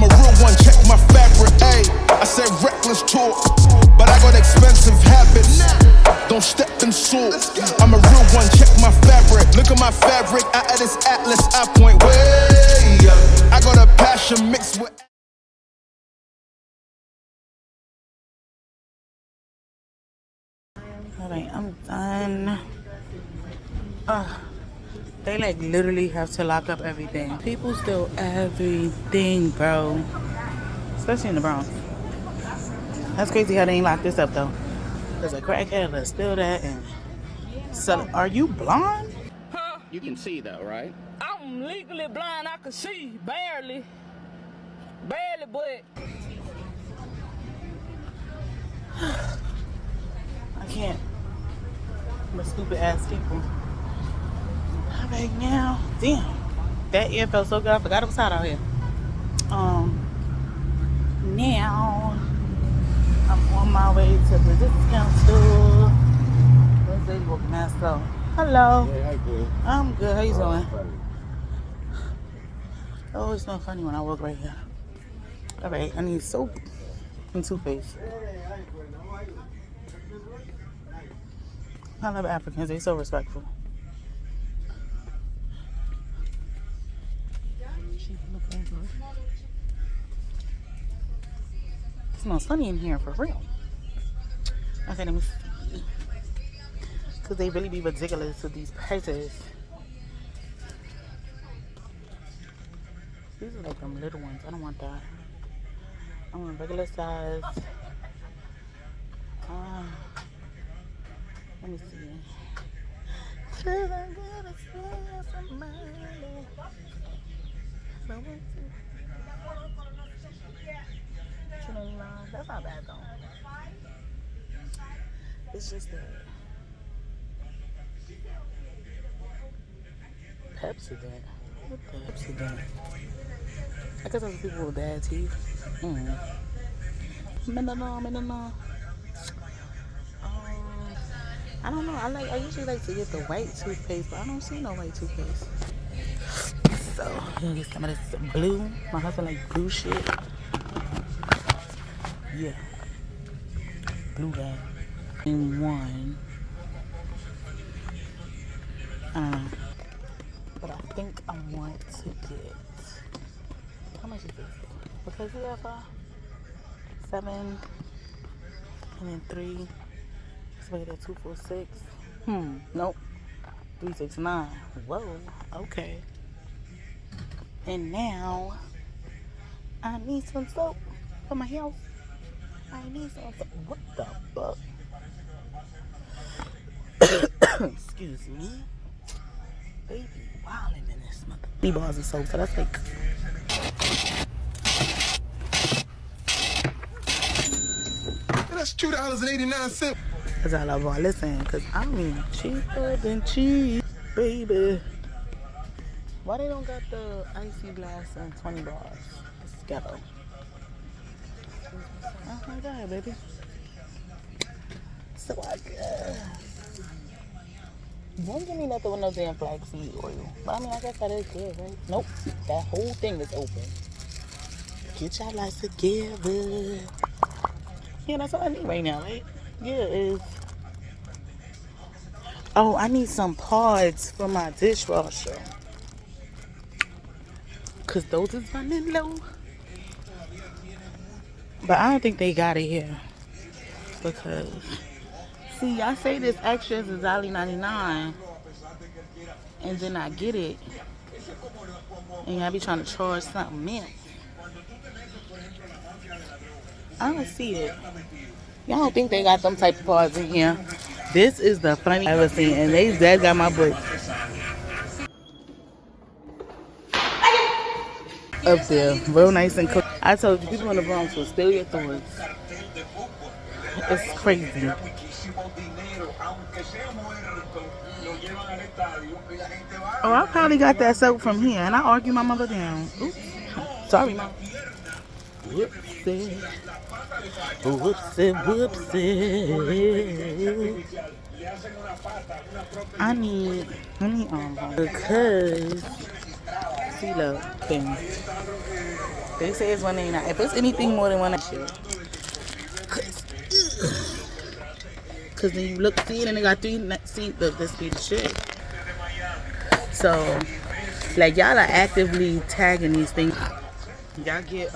a real one, check my fabric. Ayy, I said reckless talk, but I got expensive habits. Don't step in salt. I'm a real one, check my fabric. Look at my fabric, out of this atlas, I point way up. I got a passion mixed with. Alright, I'm done. They like literally have to lock up everything. People steal everything, bro. Especially in the Bronx. That's crazy how they ain't locked this up though. There's a crackhead that steal that and sell it. Are you blind? Huh? You can see though, right? I'm legally blind. I can see barely, but I can't. I'm a stupid ass people. Alright now, damn. That ear felt so good. I forgot it was hot out here. Now I'm on my way to the discount store. Where's Lady walking past though? Hello. Hey, how you doing? I'm good. How you doing? Oh, it's not funny when I walk right here. Alright, I need soap and toothpaste. I love Africans. They're so respectful. It smells funny in here for real. Okay, let me see. Because they really be ridiculous with these prices. These are like them little ones. I don't want that. I want regular size. Let me see. That's not bad though. It's just that Pepsodent. What the Pepsodent? I guess those people with bad teeth. I don't know. I usually like to get the white toothpaste, but I don't see no white toothpaste. So I'm gonna get some of this blue. My husband like blue shit. Yeah. Blue guy. In one. But I think I want to get, how much is this? Because we have 7 and then 3. So we got 246. Nope. 369. Whoa. Okay. And now I need some soap for my house. I need some soap. What the fuck? Excuse me. Baby wildin' in this mother. 3 bars of soap, so that's like. That's $2.89. That's all I want. Listen, because I mean, cheaper than cheap, baby. Why they don't got the icy glass and 20 bars? It's ghetto. Oh my God, baby. So I guess. Don't give me nothing with no damn flaxseed oil. But I mean, I guess that is good, right? Nope. That whole thing is open. Get y'all lives together. Yeah, that's what I need right now, right? Yeah, it is. Oh, I need some pods for my dishwasher. Because those is running low. But I don't think they got it here. Because, see, I say this extra is $1.99. And then I get it. And I be trying to charge something else. I don't see it. Y'all don't think they got them type of pods in here. This is the funniest I've ever seen. And they dead got my book. Up there, real nice and cooked. I told you, people in the Bronx will steal your thoughts. It's crazy. Oh, I probably got that soap from here, and I argued my mother down. Oops. Sorry, Mom. Whoopsie. Whoopsie, whoopsie. I need because see the thing. They say it's $189. If it's anything more than one, shit. Cause then you look, see it, and they got 3. See, look, this be the shit. So, like, y'all are actively tagging these things. Y'all get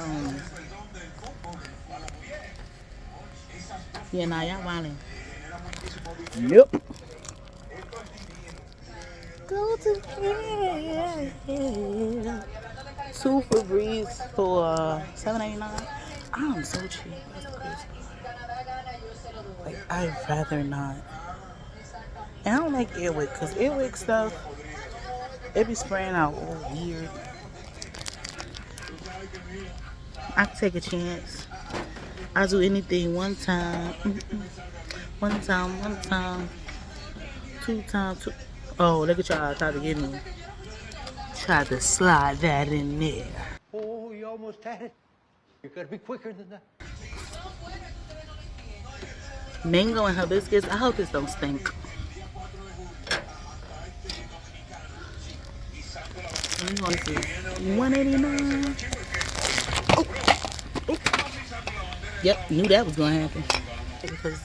yeah, nah, y'all wildin'. Yep. Go to hell. 2 Febreze for $7.99. I'm so cheap. That's crazy. Like, I'd rather not. And I don't like Airwick, because Airwick stuff, it be spraying out all weird. I can take a chance. I'll do anything one time. One time. 2 times. Oh, look at y'all try to get me. Try to slide that in there. Oh, you almost had it. You gotta be quicker than that. Mango and hibiscus. I hope this don't stink. I'm going to see. $189. Oh. Oh. Yep, knew that was going to happen. Because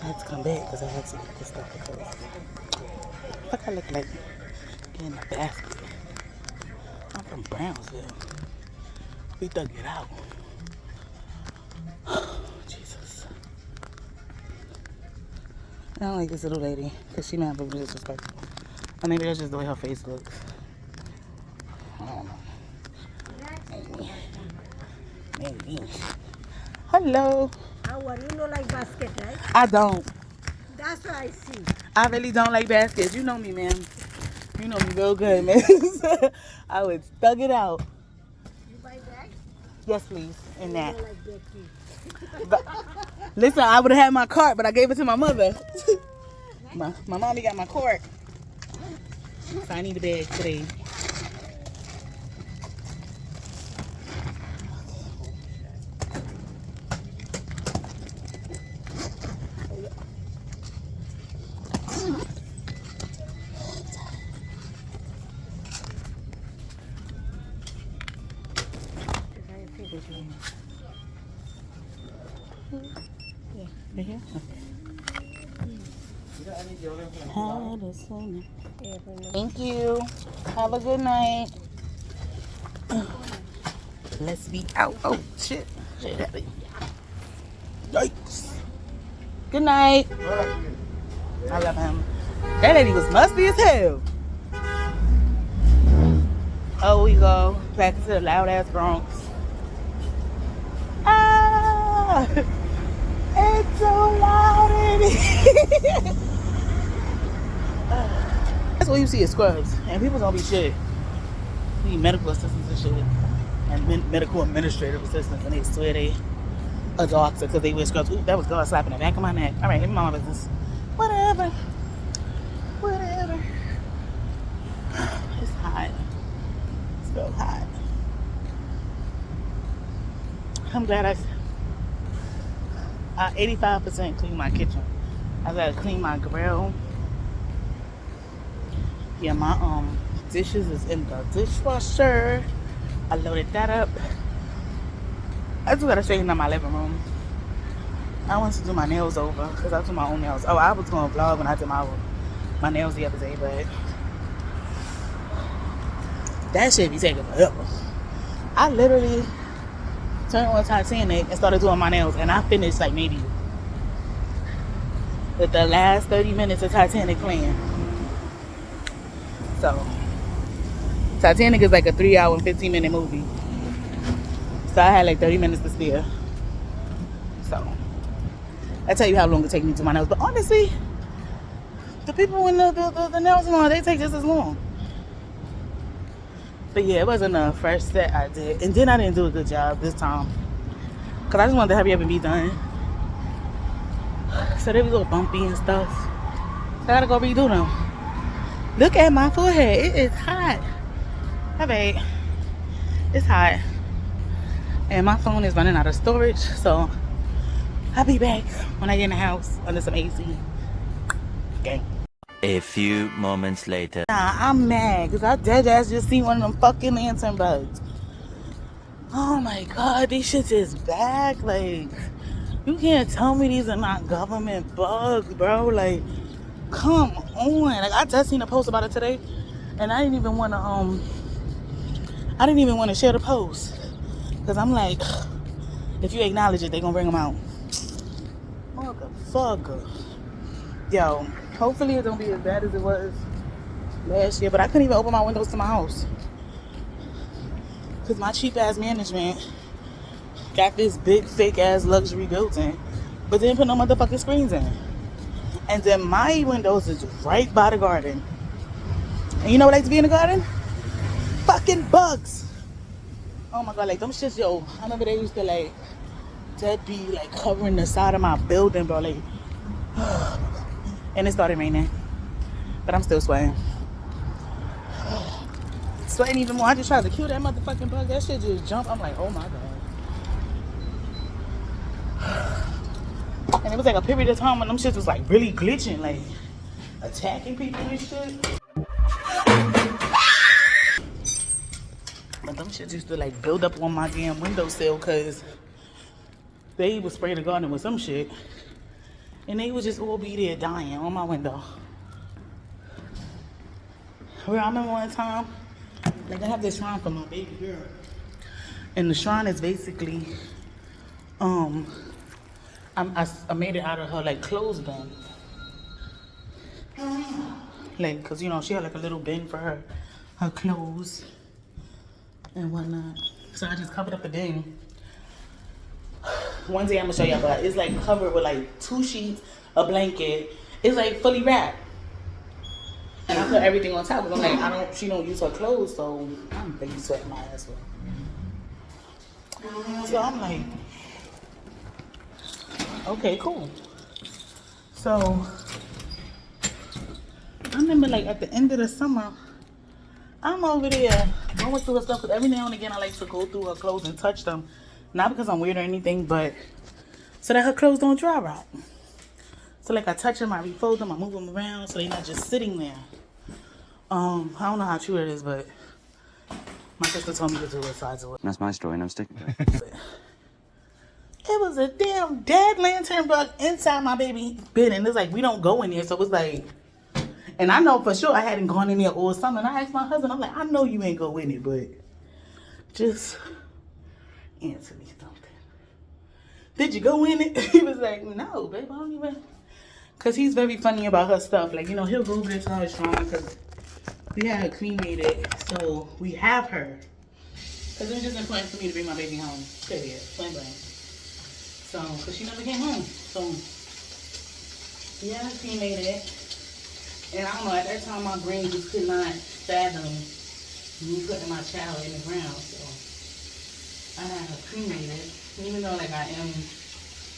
I had to come back because I had to get this stuff because look, I look like in a basket. I'm from Brownsville. We dug it out. Jesus. I don't like this little lady because she might be disrespectful. Or maybe that's just the way her face looks. I don't know. Maybe. Hello. How are you? You know like basket, right? I don't. That's what I see. I really don't like baskets. You know me, man. You know me real good, man. I would thug it out. You buy bags? Yes, please. In that. You like that too. But, listen, I would have had my cart, but I gave it to my mother. my mommy got my cart. So I need a bag today. Yeah, here? Thank you. Have a good night. Let's be out. Oh, shit. Shit happened. Yikes. Good night. I love him. That lady was musty as hell. Oh, we go back to the loud ass Bronx. Ah! It's so loud in here. That's what you see at Scrubs. And people don't be shit. You need medical assistants and shit. And medical administrative assistants. And they swear they a doctor because they wear scrubs. Ooh, that was God slapping the back of my neck. All right, let me mind my business. Whatever. It's hot. It's so hot. I'm glad I 85% clean my kitchen. I gotta clean my grill. Yeah, my dishes is in the dishwasher. I loaded that up. I just gotta straighten up my living room. I want to do my nails over because I do my own nails. Oh, I was gonna vlog when I did my nails the other day, but that shit be taking forever. I literally turned on Titanic and started doing my nails, and I finished like maybe with the last 30 minutes of Titanic playing. So Titanic is like a 3-hour and 15-minute movie, so I had like 30 minutes to spare. So I tell you how long it takes me to do my nails, but honestly, the people in the nail salon, they take just as long. But yeah, it wasn't the first set I did. And then I didn't do a good job this time. Because I just wanted to hurry up and be done. So they was all bumpy and stuff. So I gotta go redo them. Look at my forehead. It is hot. Alright. It's hot. And my phone is running out of storage. So I'll be back when I get in the house under some AC. Gang. A few moments later. Nah, I'm mad because I dead ass just seen one of them fucking lantern bugs. Oh my god, these shits is back. Like, you can't tell me these are not government bugs, bro. Like, come on. Like, I just seen a post about it today, and I didn't even want to share the post because I'm like, if you acknowledge it, they gonna bring them out. Motherfucker. Yo, hopefully it don't be as bad as it was last year, but I couldn't even open my windows to my house because my cheap ass management got this big fake ass luxury building, but didn't put no motherfucking screens in. And then my windows is right by the garden. And you know what likes to be in the garden? Fucking bugs. Oh my god, like them shits, yo. I remember they used to like, that be like covering the side of my building, bro. Like, and it started raining, but I'm still sweating. Sweating even more. I just tried to kill that motherfucking bug. That shit just jumped. I'm like, oh my god. And it was like a period of time when them shits was like really glitching, like attacking people and shit. But them shits used to like build up on my damn windowsill because they would spray the garden with some shit. And they would just all be there dying on my window. Where I remember one time, like I have this shrine for my baby girl. And the shrine is basically, I made it out of her like clothes bin. Like, cause you know, she had like a little bin for her clothes and whatnot. So I just covered up the bin. One day I'm gonna show y'all, but it's like covered with like 2 sheets, a blanket. It's like fully wrapped. And I put everything on top because I'm like, she don't use her clothes, so I'm baby sweating my ass off. So I'm like, okay, cool. So I remember like at the end of the summer, I'm over there going through her stuff, because every now and again I like to go through her clothes and touch them. Not because I'm weird or anything, but so that her clothes don't dry out. So like I touch them, I refold them, I move them around so they're not just sitting there. I don't know how true it is, but my sister told me to do it, so I do it. That's my story and I'm sticking to it. It was a damn dead lantern bug inside my baby bed, and it's like we don't go in there, so it was like, and I know for sure I hadn't gone in there all summer. And I asked my husband, I'm like, I know you ain't go in it, but just answer me something. Did you go in it? He was like, no, babe, I don't even. Because he's very funny about her stuff. Like, you know, he'll go over there to her shrine because we had her cremated. So we have her. Because it was just important for me to bring my baby home. Period. Plain blank. So, because she never came home. So, we had her cremated. And I don't know, at that time my brain just could not fathom me putting my child in the ground. So, I had her cremated. Even though, like, I am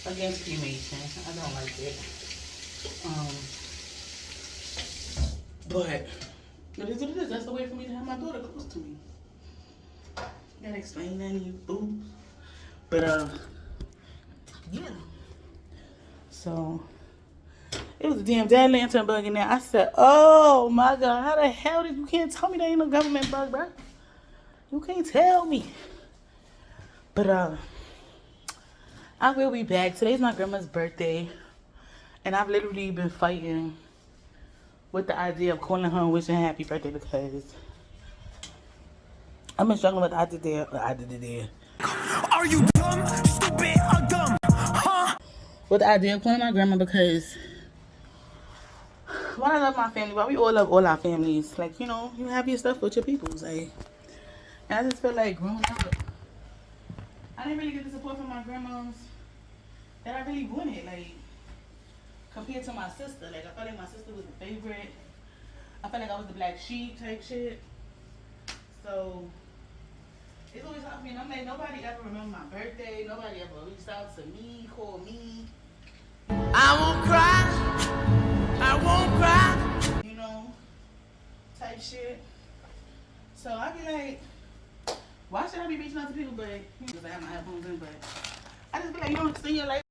against cremation. I don't like it. But it is what it is. That's the way for me to have my daughter close to me. Gotta explain that to you, boo. But, yeah. So, it was a damn dead lantern bug in there. I said, oh my God, how the hell did you can't tell me there ain't no government bug, bro? You can't tell me. But, I will be back. Today's my grandma's birthday. And I've literally been fighting with the idea of calling her and wishing her happy birthday because I've been struggling with the idea. Are you dumb, stupid, or dumb? Huh? With the idea of calling my grandma because one, I love my family, but we all love all our families. Like, you know, you have your stuff with your peoples. Like, and I just feel like growing up, I didn't really get the support from my grandmas that I really wanted. Like, compared to my sister, like I felt like my sister was the favorite. I felt like I was the black sheep type shit. So it's always hard for me. And I'm like, nobody ever remember my birthday. Nobody ever reached out to me, called me. I won't cry. I won't cry. You know, type shit. So I be like, why should I be reaching out to people? But because I have my headphones in, but I just be like, you don't understand your life.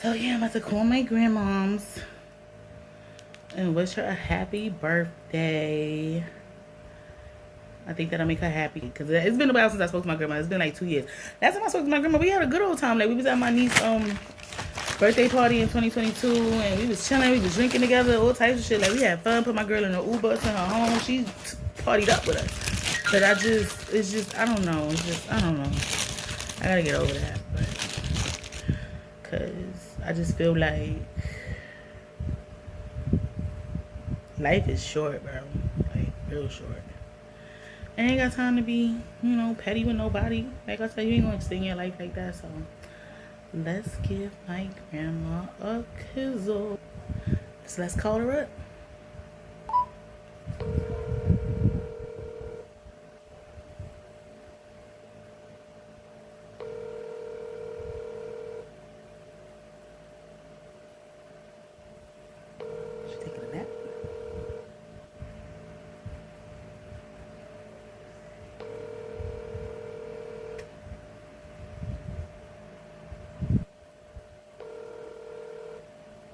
So yeah, I'm about to call my grandmom's and wish her a happy birthday. I think that'll make her happy because it's been a while since I spoke to my grandma. It's been like 2 years. Last time I spoke to my grandma, we had a good old time. Like we was at my niece's birthday party in 2022, and we was chilling, we was drinking together, all types of shit. Like we had fun. Put my girl in an Uber, sent her home. She partied up with us. But I don't know. I don't know. I gotta get over that, cause I just feel like life is short, bro. Like real short. I ain't got time to be, petty with nobody. Like I said, you ain't gonna extend your life like that. So let's give my grandma a kizzle. So let's call her up. She's taking a nap.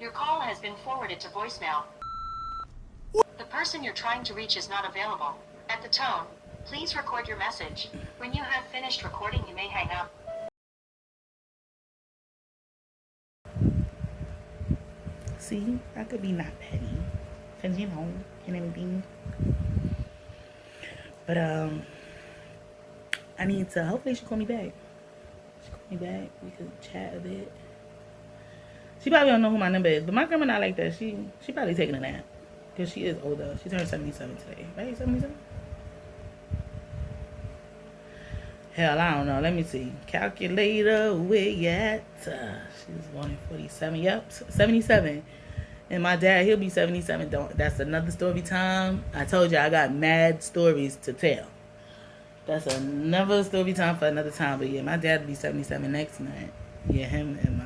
Your call has been forwarded to voicemail. The person you're trying to reach is not available. At the tone, please record your message. When you have finished recording, you may hang up. See, I could be not petty, cause and everything. But I need to. Hopefully, she call me back. She call me back. We could chat a bit. She probably don't know who my number is, but my grandma not like that. She probably taking a nap because she is older. She turned 77 today, right? 77. Hell, I don't know. Let me see. Calculator, where you at? She's born in 47. Yep, 77. And my dad, he'll be 77. That's another story time. I told you I got mad stories to tell. That's another story time for another time. But yeah, my dad will be 77 next night. Yeah, him and my...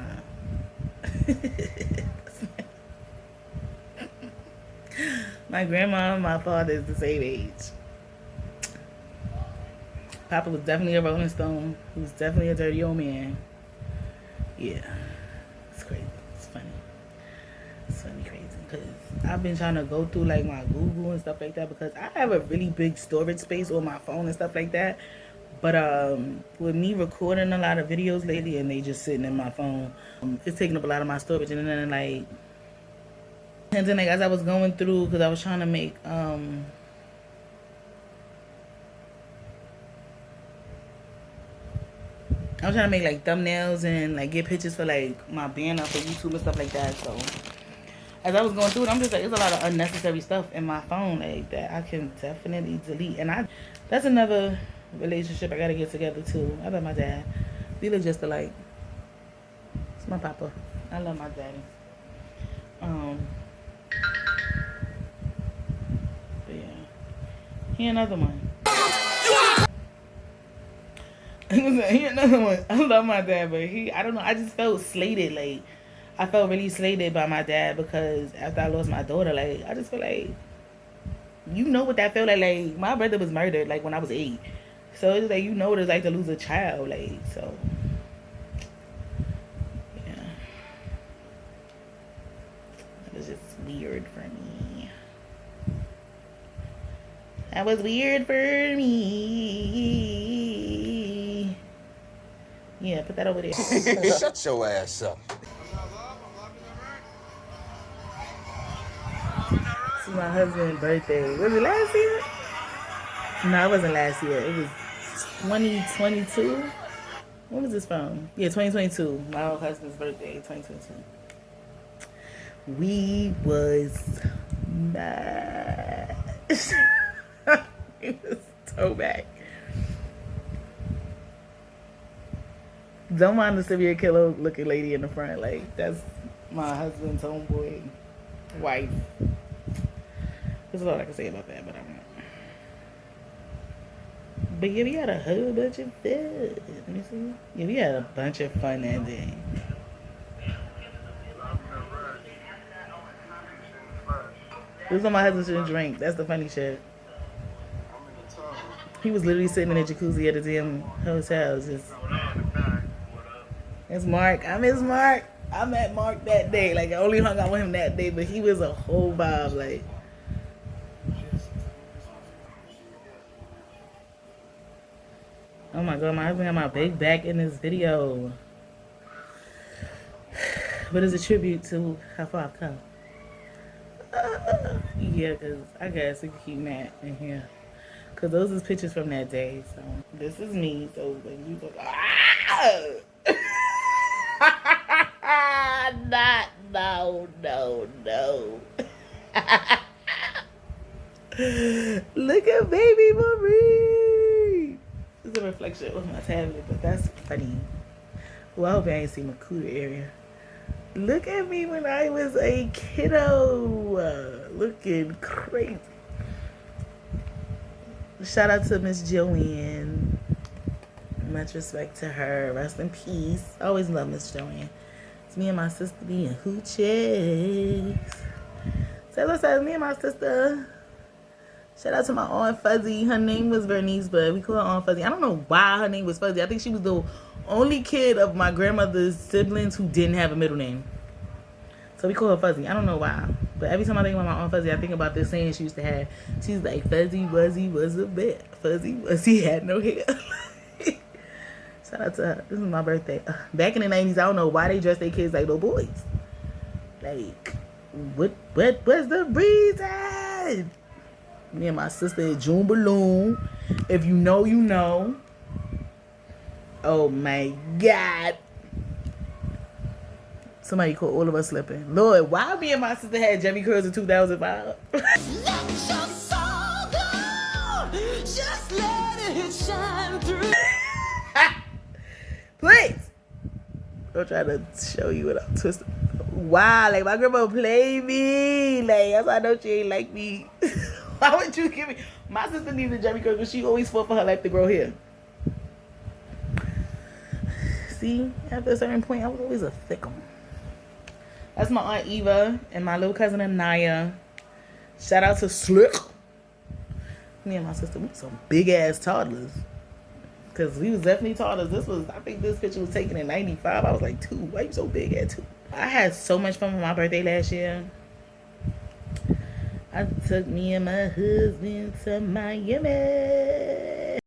my grandma and my father is the same age. Papa was definitely a Rolling Stone. He was definitely a dirty old man. Yeah. It's crazy. It's funny. It's funny crazy. Because I've been trying to go through like my Google and stuff like that because I have a really big storage space on my phone and stuff like that. But with me recording a lot of videos lately and they just sitting in my phone, it's taking up a lot of my storage. And then as I was going through, because I was trying to make like thumbnails and like get pictures for like my banner for YouTube and stuff like that. So as I was going through it, I'm just like, there's a lot of unnecessary stuff in my phone like that I can definitely delete. And that's another relationship I gotta get together too. I love my dad. We look just alike. It's my papa. I love my daddy. But yeah, he another one. He another one. I love my dad, but I don't know. I just felt slated. Like I felt really slated by my dad because after I lost my daughter, like I just feel like, you know what that felt like. Like my brother was murdered like when I was 8. So it's like, you know what it's like to lose a child, like, so, yeah. That was just weird for me. That was weird for me. Yeah, put that over there. Shut your ass up. This is my husband's birthday. Was it last year? No, it wasn't last year. It was 2022. When was this from? Yeah, 2022. My old husband's birthday, 2022. We was mad. It was so bad. Don't mind the severe killer looking lady in the front. Like, that's my husband's homeboy wife. That's all I can say about that, but I'm not. But yeah, we had a whole bunch of fun. Let me see. Yeah, we had a bunch of fun that day. This is what my husband shouldn't drink. That's the funny shit. He was literally sitting in the jacuzzi at the damn hotel. Just... It's Mark. I miss Mark. I met Mark that day. Like, I only hung out with him that day, but he was a whole vibe. Like, oh my god, my husband got my big back in this video. But it's a tribute to how far I've come. Yeah, because I guess we can keep Matt in here. Because those is pictures from that day. So, this is me. So, when you go, not, no. Look at baby Marie. It's a reflection of my tablet, but that's funny. Well, I hope I ain't see my cooter area. Look at me when I was a kiddo. Looking crazy. Shout out to Miss Joanne. Much respect to her. Rest in peace. I always love Miss Joanne. It's me and my sister being hoochies. So as I said, me and my sister. Shout out to my Aunt Fuzzy. Her name was Bernice, but we call her Aunt Fuzzy. I don't know why her name was Fuzzy. I think she was the only kid of my grandmother's siblings who didn't have a middle name. So we call her Fuzzy. I don't know why. But every time I think about my Aunt Fuzzy, I think about this saying she used to have. She's like, Fuzzy Wuzzy was a bit. Fuzzy Wuzzy had no hair. Shout out to her. This is my birthday. Back in the 90s, I don't know why they dress their kids like little boys. Like, what's the reason? Me and my sister at June Balloon. If you know, you know. Oh my God. Somebody caught all of us slipping. Lord, why me and my sister had Jimmy Curls in 2005? Just let it shine through. Please. Don't try to show you what I'm twisting. Wow, like my grandma played me. Like, that's why I know she ain't like me. Why would you give me? My sister needed Jimmy Curls because she always fought for her life to grow hair. See, after a certain point, I was always a thick'em. That's my Aunt Eva and my little cousin Anaya. Shout out to Slick. Me and my sister, we were some big ass toddlers. Because we was definitely toddlers. I think this picture was taken in 95. I was like 2. Why you so big at 2? I had so much fun for my birthday last year. I took me and my husband to Miami.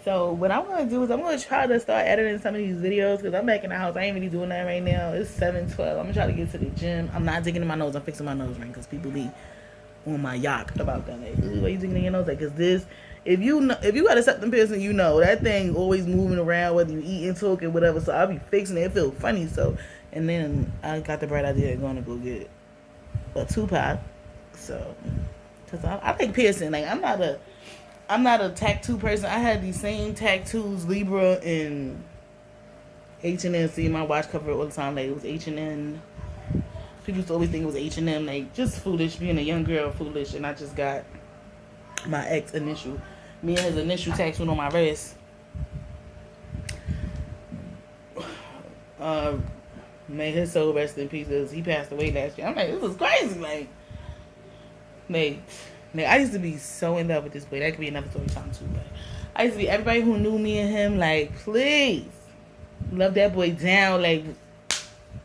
So what I'm going to do is I'm going to try to start editing some of these videos because I'm back in the house. I ain't really doing that right now. It's 7:12. I'm going to try to get to the gym. I'm not digging in my nose. I'm fixing my nose ring because people be on my yacht about that. Like, why you digging in your nose? Like, because this, if you got a septum piercing, you know, that thing always moving around whether you eating, talking, whatever. So I'll be fixing it. It feel funny. So, and then I got the bright idea of going to go get a Tupac. So, because I like piercing. Like, I'm not a tattoo person. I had these same tattoos, Libra and H&M. See my watch cover all the time. Like, it was H&M. People used to always think it was H&M. Like, just foolish. Being a young girl, foolish. And I just got my ex initial. Me and his initial tattooed on my wrist. May his soul rest in peace. He passed away last year. I'm like, this was crazy. Like, I used to be so in love with this boy. That could be another story time too. But I used to be, everybody who knew me and him, like, please, love that boy down, like,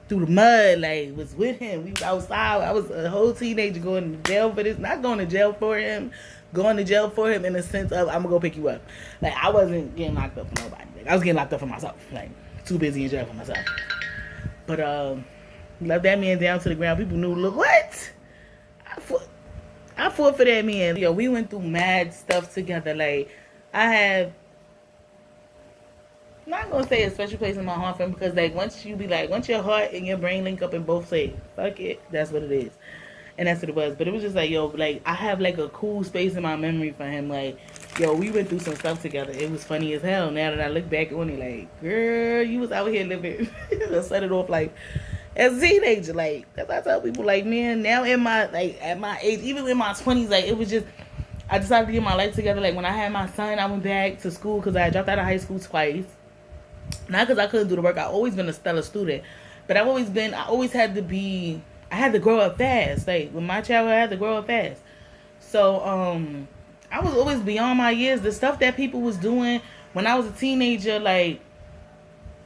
through the mud, like, was with him. We was outside. I was a whole teenager going to jail for this. Not going to jail for him. Going to jail for him in the sense of, I'm going to go pick you up. Like, I wasn't getting locked up for nobody. Like, I was getting locked up for myself. Like, too busy in jail for myself. But, love that man down to the ground. People knew, look, what? I fought for that man. Yo, we went through mad stuff together. Like, I have, I'm not gonna say a special place in my heart for him because, like, once your heart and your brain link up and both say, fuck it, that's what it is. And that's what it was. But it was just like, yo, like, I have, like, a cool space in my memory for him. Like, yo, we went through some stuff together. It was funny as hell. Now that I look back on it, like, girl, you was out here living, I set it off, like, as a teenager. Like, that's what I tell people, like, man, now at my age, even in my 20s, like, it was just, I decided to get my life together. Like, when I had my son, I went back to school because I dropped out of high school twice. Not because I couldn't do the work. I've always been a stellar student. But I had to grow up fast. Like, with my child, I had to grow up fast. So, I was always beyond my years. The stuff that people was doing when I was a teenager, like,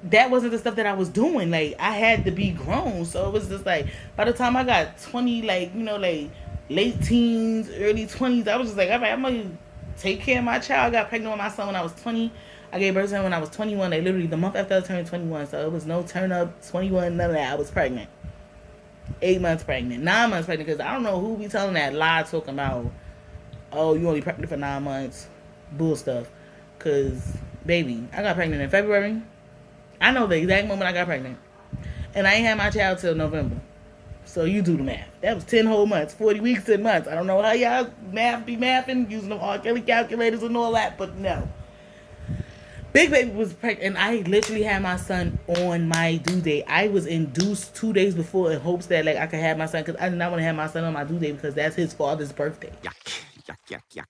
that wasn't the stuff that I was doing. Like, I had to be grown. So it was just like, by the time I got 20, like, you know, like, late teens, early 20s, I was just like, all right, I'm going to take care of my child. I got pregnant with my son when I was 20. I gave birth to him when I was 21. Like, literally the month after I turned 21. So it was no turn up, 21, none of that. I was pregnant. 8 months pregnant. 9 months pregnant. Because I don't know who be telling that lie talking about, oh, you only pregnant for 9 months. Bull stuff. Because, baby, I got pregnant in February. I know the exact moment I got pregnant. And I ain't had my child till November. So you do the math. That was 10 whole months. 40 weeks, 10 months. I don't know how y'all be mathing, using them R. Kelly calculators and all that, but no. Big Baby was pregnant, and I literally had my son on my due date. I was induced 2 days before in hopes that, like, I could have my son, because I did not want to have my son on my due date because that's his father's birthday. Yuck.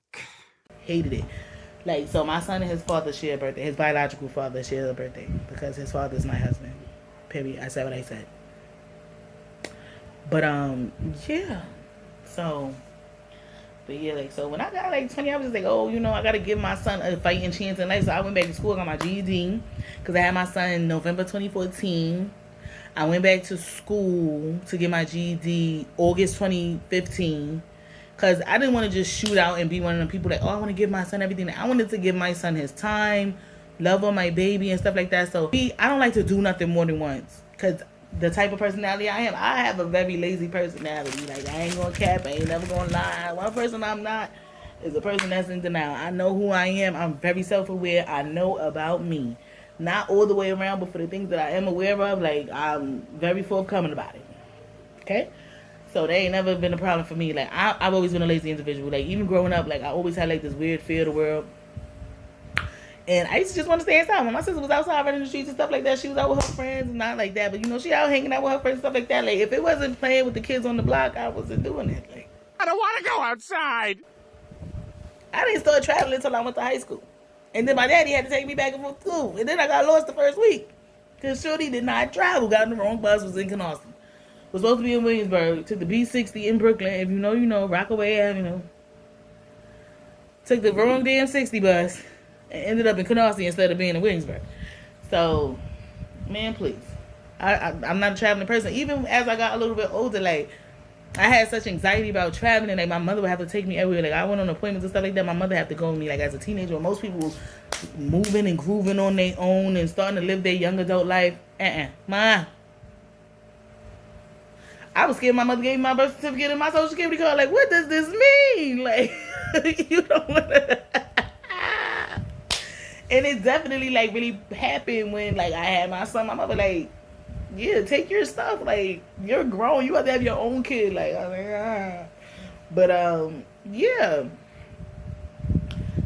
Hated it. Like, so my son and his father share a birthday. His biological father shares a birthday because his father is my husband. Period. I said what I said. But, yeah. So, but yeah, like, so when I got like 20, I was just like, oh, you know, I got to give my son a fighting chance in life. So I went back to school, got my GED, because I had my son in November 2014. I went back to school to get my GED August 2015. Because I didn't want to just shoot out and be one of them people like, oh, I want to give my son everything. I wanted to give my son his time, love on my baby and stuff like that. So I don't like to do nothing more than once. Because the type of personality I am, I have a very lazy personality. Like, I ain't going to cap. I ain't never going to lie. One person I'm not is a person that's in denial. I know who I am. I'm very self-aware. I know about me. Not all the way around, but for the things that I am aware of, like, I'm very forthcoming about it. Okay? So they ain't never been a problem for me. Like, I've always been a lazy individual. Like, even growing up, like, I always had, like, this weird fear of the world. And I used to just want to stay inside. When my sister was outside running the streets and stuff like that, she was out with her friends and not like that. But, you know, she out hanging out with her friends and stuff like that. Like, if it wasn't playing with the kids on the block, I wasn't doing it. Like, I don't want to go outside. I didn't start traveling until I went to high school. And then my daddy had to take me back and forth to school. And then I got lost the first week. Because Shorty did not travel. Got on the wrong bus, was in Canarsie. Was supposed to be in Williamsburg. Took the B60 in Brooklyn. If you know, you know. Rockaway Avenue. Took the wrong damn 60 bus. And ended up in Canarsie instead of being in Williamsburg. So, man, please. I'm not a traveling person. Even as I got a little bit older, like, I had such anxiety about traveling. Like, my mother would have to take me everywhere. Like, I went on appointments and stuff like that. My mother had to go with me. Like, as a teenager, when most people moving and grooving on their own and starting to live their young adult life. Ma. I was scared my mother gave me my birth certificate and my social security card. Like, what does this mean? Like, you don't want to... And it definitely, like, really happened when, like, I had my son. My mother, like, yeah, take your stuff. Like, you're grown. You have to have your own kid. Like, I was like, ah. But, yeah.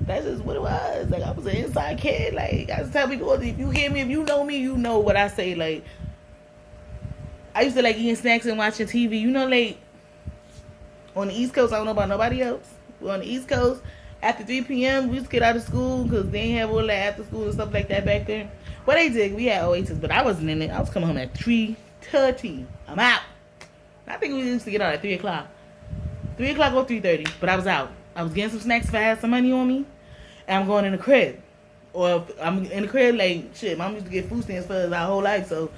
That's just what it was. Like, I was an inside kid. Like, I just tell people, if you hear me, if you know me, you know what I say. Like, I used to like eating snacks and watching TV. You know, like, on the East Coast, I don't know about nobody else. But on the East Coast, after 3 p.m., we used to get out of school because they didn't have all that after school and stuff like that back then. Well, they did. We had Oasis, but I wasn't in it. I was coming home at 3:30. I'm out. I think we used to get out at 3 o'clock. 3 o'clock or 3:30, but I was out. I was getting some snacks if I had some money on me, and I'm going in the crib. Or if I'm in the crib, like, shit, mom used to get food stamps for us our whole life, so,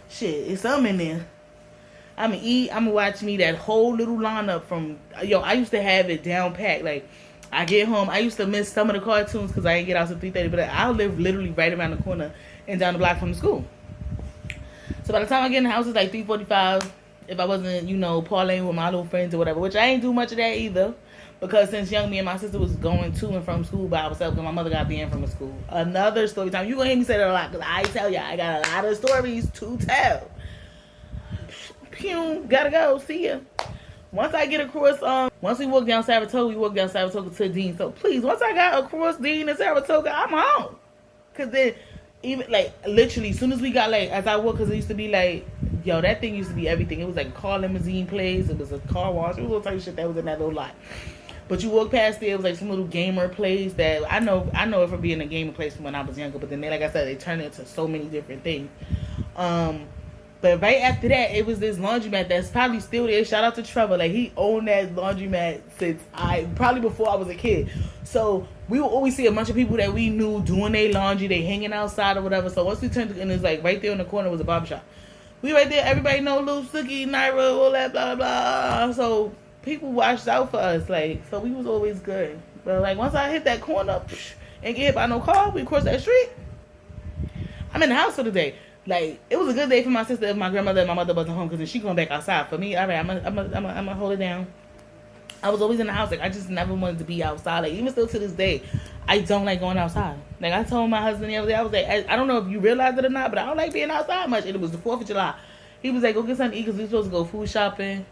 shit, it's something in there. I'm going to eat. I'm going to watch me that whole little lineup from, yo, I used to have it down packed. Like, I get home. I used to miss some of the cartoons because I didn't get out till 3:30, but I live literally right around the corner and down the block from the school. So by the time I get in the house, it's like 3:45. If I wasn't, you know, parlaying with my little friends or whatever, which I ain't do much of that either. Because since young, me and my sister was going to and from school by ourselves because my mother got banned from the school. Another story time. You gonna hear me say that a lot because I tell y'all, I got a lot of stories to tell. Pew, gotta go. See ya. Once I get across, once we walk down Saratoga, to Dean. So please, once I got across Dean and Saratoga, I'm home. Because then, even, like, literally, as soon as we got, like, as I walked, because it used to be, like, yo, that thing used to be everything. It was, like, a car limousine place. It was a car wash. It was all type of shit that was in that little lot. But you walk past there, it was, like, some little gamer place that, I know it from being a gamer place from when I was younger. But then, like I said, they turned it into so many different things. But right after that, it was this laundromat that's probably still there. Shout out to Trevor. Like, he owned that laundromat since probably before I was a kid. So we would always see a bunch of people that we knew doing their laundry. They hanging outside or whatever. So once we turned, and it's like right there in the corner was a barbershop. We right there. Everybody know Lil Suki, Naira, all that, blah, blah, blah. So people watched out for us. Like, so we was always good. But like, once I hit that corner and get hit by no car, we cross that street. I'm in the house for the day. Like, it was a good day for my sister if my grandmother and my mother wasn't home, because then she going back outside. For me, all right, I'm gonna hold it down. I was always in the house. Like, I just never wanted to be outside. Like, even still to this day, I don't like going outside. Like, I told my husband the other day, I was like, I don't know if you realize it or not, but I don't like being outside much. And it was the 4th of July. He was like, go get something to eat, because we supposed to go food shopping.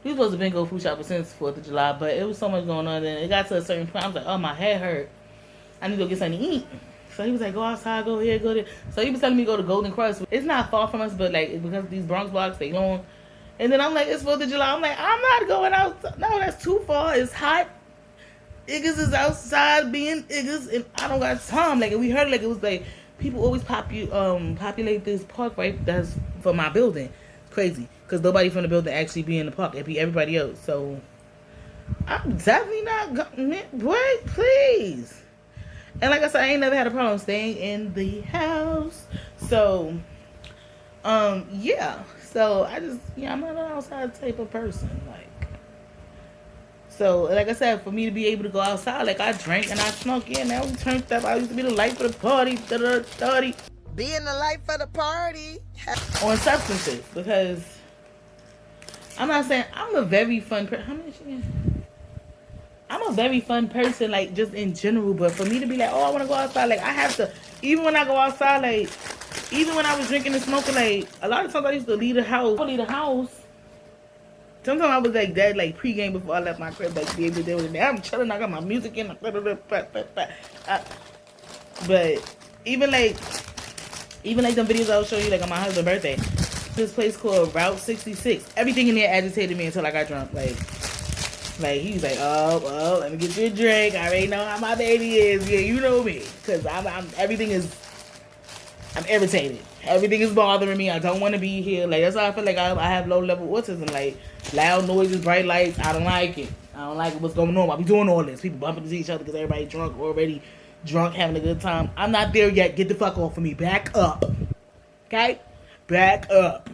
We supposed to been go food shopping since 4th of July, but it was so much going on. And it got to a certain point, I was like, oh, my head hurt. I need to go get something to eat. So he was like, go outside, go here, go there. So he was telling me to go to Golden Cross. It's not far from us, but like, because these Bronx blocks, they long. And then I'm like, it's 4th of July. I'm like, I'm not going out. No, that's too far. It's hot. Niggas is outside being niggas, and I don't got time. Like, and we heard like it was like people always populate this park right that's for my building. It's crazy, because nobody from the building actually be in the park. It'd be everybody else. So I'm definitely not going. Wait, please. And like I said, I ain't never had a problem staying in the house. So, yeah. So, I'm not an outside type of person. Like, so, like I said, for me to be able to go outside, like, I drank and I snuck in. Now we turned up. I used to be the light for the party. Being the light for the party. On substances. Because I'm not saying I'm a very fun person. How much again? I'm a very fun person, like, just in general. But for me to be like, oh, I want to go outside, like, I have to. Even when I go outside, like, even when I was drinking and smoking, like, a lot of times I used to leave the house. Sometimes I was like that, like, pre-game before I left my crib, like, be able to deal with it. I'm chilling, I got my music in. But even like them videos I was showing you, like, on my husband's birthday. This place called Route 66. Everything in there agitated me until I got drunk, Like, he was like, oh, let me get you a drink. I already know how my baby is. Yeah, you know me. Because I'm irritated. Everything is bothering me. I don't want to be here. Like, that's how I feel like I have low-level autism. Like, loud noises, bright lights, I don't like it. I don't like what's going on. Why we doing all this? People bumping into each other because everybody drunk, already drunk, having a good time. I'm not there yet. Get the fuck off of me. Back up. Okay? Back up.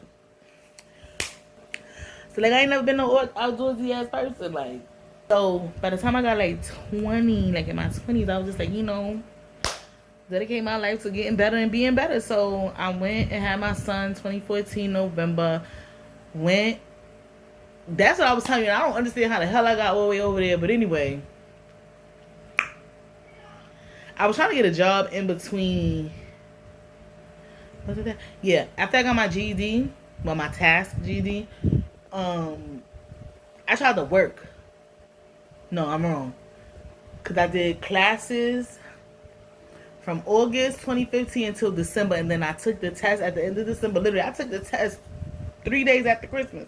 So, like, I ain't never been no outdoorsy ass person, like. So, by the time I got, like, 20, like, in my 20s, I was just like, you know, dedicate my life to getting better and being better. So, I went and had my son 2014 November. That's what I was telling you. I don't understand how the hell I got all the way over there. But anyway, I was trying to get a job in between. What is that? Yeah, after I got my GED, well, my task GED, I tried to work. No, I'm wrong. Because I did classes from August 2015 until December. And then I took the test at the end of December. Literally, I took the test 3 days after Christmas.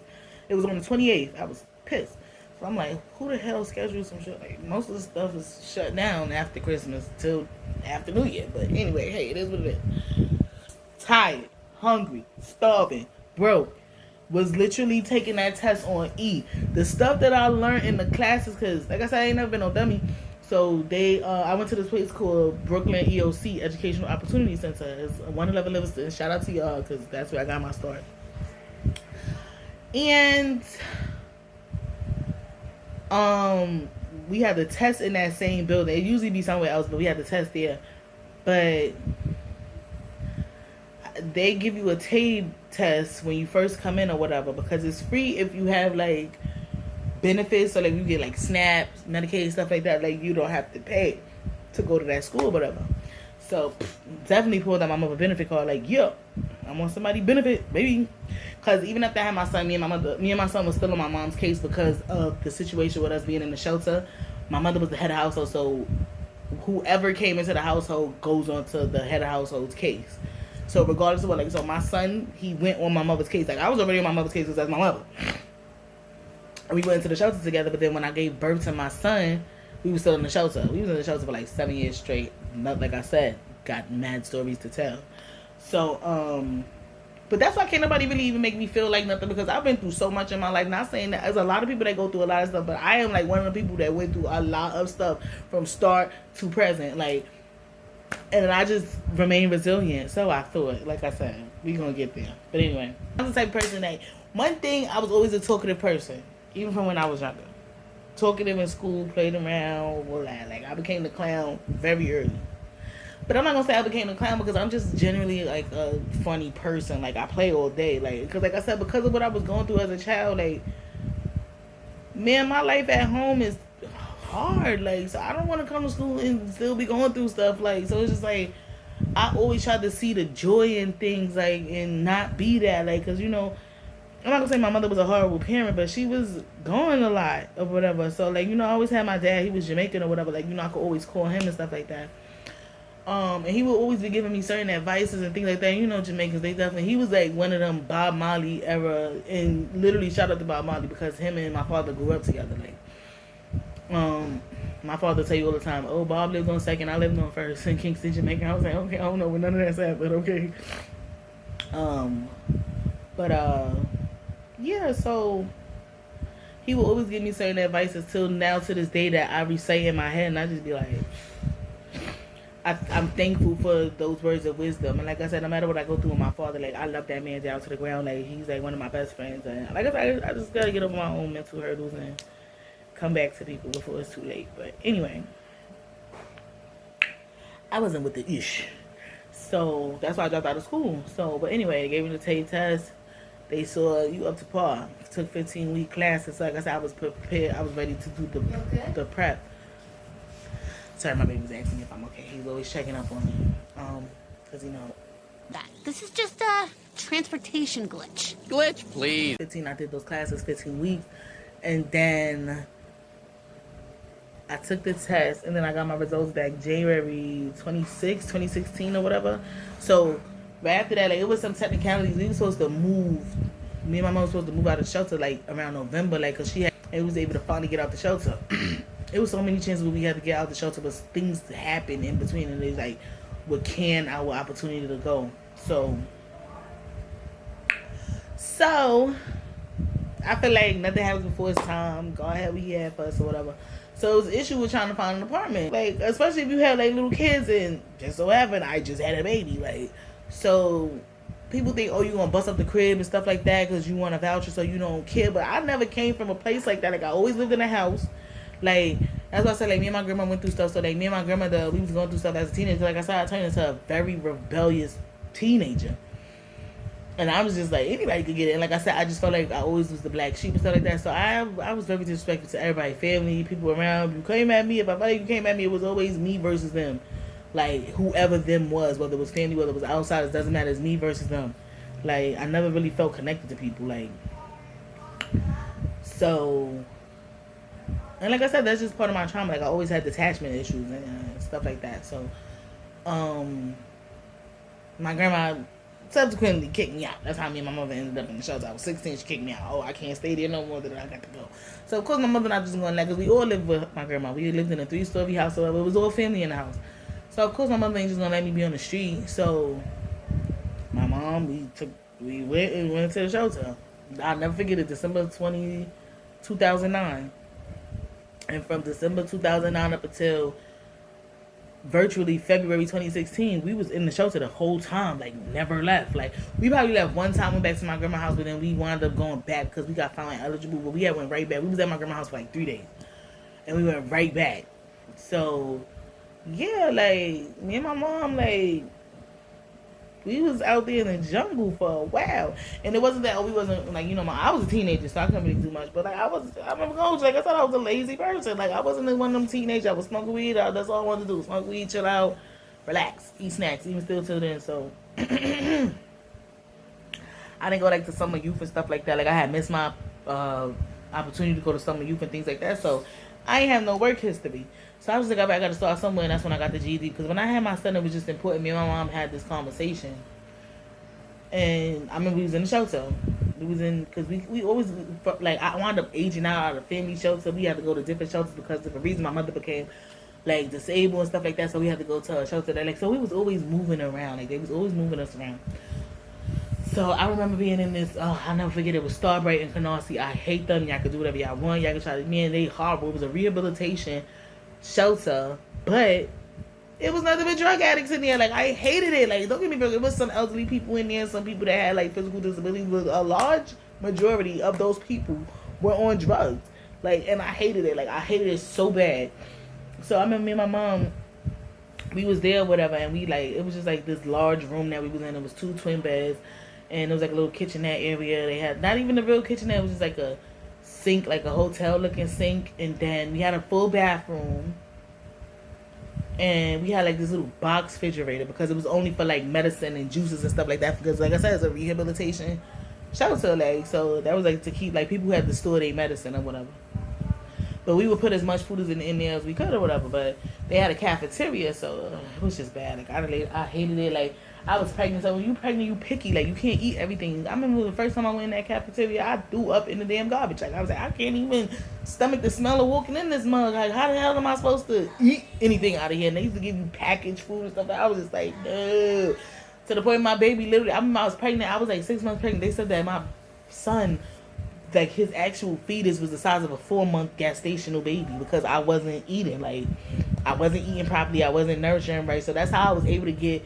It was on the 28th. I was pissed. So I'm like, who the hell scheduled some shit? Like, most of the stuff is shut down after Christmas till after New Year. But anyway, hey, it is what it is. Tired, hungry, starving, broke. Was literally taking that test on E. The stuff that I learned in the classes, because like I said, I ain't never been no dummy. So I went to this place called Brooklyn EOC, Educational Opportunity Center. It's 111 Livingston. Shout out to y'all, because that's where I got my start. And we had the test in that same building. It usually be somewhere else, but we had the test there. But they give you a TABE test when you first come in or whatever, because it's free if you have like benefits, so like you get like SNAP, Medicaid, stuff like that. Like, you don't have to pay to go to that school or whatever. So definitely pulled out my mother benefit card. Like, yo, I want somebody benefit, baby. Because even after I had my son, me and my son was still on my mom's case because of the situation with us being in the shelter. My mother was the head of household, so whoever came into the household goes on to the head of household's case. So regardless of what, like, so my son, he went on my mother's case. Like, I was already on my mother's case because that's my mother. And we went into the shelter together, but then when I gave birth to my son, we were still in the shelter. We was in the shelter for like 7 years straight. Not, like I said, got mad stories to tell. So, But that's why can't nobody really even make me feel like nothing, because I've been through so much in my life. Not saying that there's a lot of people that go through a lot of stuff, but I am like one of the people that went through a lot of stuff from start to present. Like, and I just remain resilient. So I thought, like I said, we gonna get there. But anyway, I'm the type of person that, one thing, I was always a talkative person, even from when I was younger. Talkative in school, played around, all that. Like, I became the clown very early. But I'm not gonna say I became a clown, because I'm just generally like a funny person. Like, I play all day. Like, because like I said, because of what I was going through as a child, like, man, my life at home is hard. Like, so I don't want to come to school and still be going through stuff. Like, so it's just like, I always try to see the joy in things, like, and not be that. Like, because, you know, I'm not gonna say my mother was a horrible parent, but she was going a lot or whatever. So, like, you know, I always had my dad. He was Jamaican or whatever. Like, you know, I could always call him and stuff like that. And he would always be giving me certain advices and things like that. You know, Jamaicans, they definitely, he was like one of them Bob Marley era, and literally shout out to Bob Marley, because him and my father grew up together. Like, my father tell you all the time, oh, Bob lived on second, I lived on first in Kingston, Jamaica. I was like, okay, I don't know where none of that's at, but okay. Yeah, so he would always give me certain advices till now, to this day, that I recite in my head, and I just be like, I'm thankful for those words of wisdom. And like I said, no matter what I go through with my father, like, I love that man down to the ground. Like, he's like one of my best friends. And like I said, I just gotta get over my own mental hurdles and come back to people before it's too late. But anyway, I wasn't with the ish. So that's why I dropped out of school. So, but anyway, they gave me the TABE test. They saw you up to par. Took 15-week classes. So like I said, I was prepared. I was ready to do the prep. Sorry, my baby's asking me if I'm okay. He's always checking up on me. Because, you know, This is just a transportation glitch. Glitch, please. 15, I did those classes, 15 weeks. And then I took the test, and then I got my results back January 26, 2016 or whatever. So, right after that, like, it was some technicalities. We were supposed to move. Me and my mom were supposed to move out of the shelter, like, around November, like, because and was able to finally get out the shelter. It was so many chances where we had to get out the shelter, but things happened in between, and they like would can our opportunity to go. So I feel like nothing happens before it's time. God had what he had for us or whatever. So it was an issue with trying to find an apartment, like, especially if you have like little kids, and just so happened I just had a baby, like, so people think, oh, you gonna bust up the crib and stuff like that because you want a voucher, so you don't care. But I never came from a place like that. Like, I always lived in a house. Like, that's why I said, like, me and my grandma went through stuff. So, like, me and my grandmother, we was going through stuff as a teenager. Like I said, I turned into a very rebellious teenager. And I was just like, anybody could get it. And like I said, I just felt like I always was the black sheep and stuff like that. So I was very disrespectful to everybody, family, people around. You came at me. If I felt like you came at me, it was always me versus them. Like, whoever them was, whether it was family, whether it was outsiders, doesn't matter. It's me versus them. Like, I never really felt connected to people. Like, so... And like I said, that's just part of my trauma. Like, I always had detachment issues and stuff like that. So, my grandma subsequently kicked me out. That's how me and my mother ended up in the shelter. I was 16, she kicked me out. Oh, I can't stay there no more, then I got to go. So, of course, my mother not just going to let, because we all lived with my grandma. We lived in a 3-story house, so it was all family in the house. So, of course, my mother ain't just going to let me be on the street. So, my mom, we went to the shelter. I'll never forget it, December 2009. And from December 2009 up until virtually February 2016, we was in the shelter the whole time, like, never left. Like, we probably left one time, went back to my grandma's house, but then we wound up going back because we got found eligible. But we went right back. We was at my grandma's house for like 3 days, and we went right back. So, yeah, like, me and my mom, like, we was out there in the jungle for a while. And it wasn't that, oh, we wasn't, like, you know, I was a teenager, so I couldn't really do much. But, like, I remember going, like, I thought I was a lazy person. Like, I wasn't one of them teenagers. I was smoking weed. That's all I wanted to do. Smoke weed, chill out, relax, eat snacks, even still till then. So, I didn't go, like, to summer youth and stuff like that. Like, I had missed my opportunity to go to summer youth and things like that. So, I ain't have no work history. So I was like, I got to start somewhere, and that's when I got the GED. Because when I had my son, it was just important. Me and my mom had this conversation. And I remember we was in the shelter. We was in, because we always, like, I wound up aging out of family shelter. We had to go to different shelters because of the reason my mother became, like, disabled and stuff like that. So we had to go to a shelter that, like, so we was always moving around. Like, they was always moving us around. So I remember being in this, I'll never forget, it was Starbright in Canarsie. I hate them. Y'all can do whatever y'all want. Y'all can try to, man, they horrible. It was a rehabilitation shelter, but it was nothing but drug addicts in there. Like, I hated it. Like, don't get me wrong, it was some elderly people in there, some people that had, like, physical disabilities, but a large majority of those people were on drugs. Like, and I hated it. Like, I hated it so bad. So I remember me and my mom, we was there or whatever, and we, like, it was just, like, this large room that we was in. It was 2 twin beds. And it was like a little kitchenette area. They had not even a real kitchenette. It was just like a sink, like a hotel looking sink. And then we had a full bathroom. And we had like this little box refrigerator because it was only for like medicine and juices and stuff like that. Because like I said, it's a rehabilitation shelter. Like, so that was like to keep like people who had to store their medicine or whatever. But we would put as much food as in there as we could or whatever. But they had a cafeteria, so it was just bad. Like I hated it. Like, I was pregnant, so when you pregnant, you picky. Like, you can't eat everything. I remember the first time I went in that cafeteria, I threw up in the damn garbage. Like, I was like, I can't even stomach the smell of walking in this mug. Like, how the hell am I supposed to eat anything out of here? And they used to give you packaged food and stuff. I was just like, no. To the point my baby literally, I remember I was pregnant. I was like 6 months pregnant. They said that my son, like, his actual fetus was the size of a 4-month gestational baby because I wasn't eating. Like, I wasn't eating properly. I wasn't nourishing right. So that's how I was able to get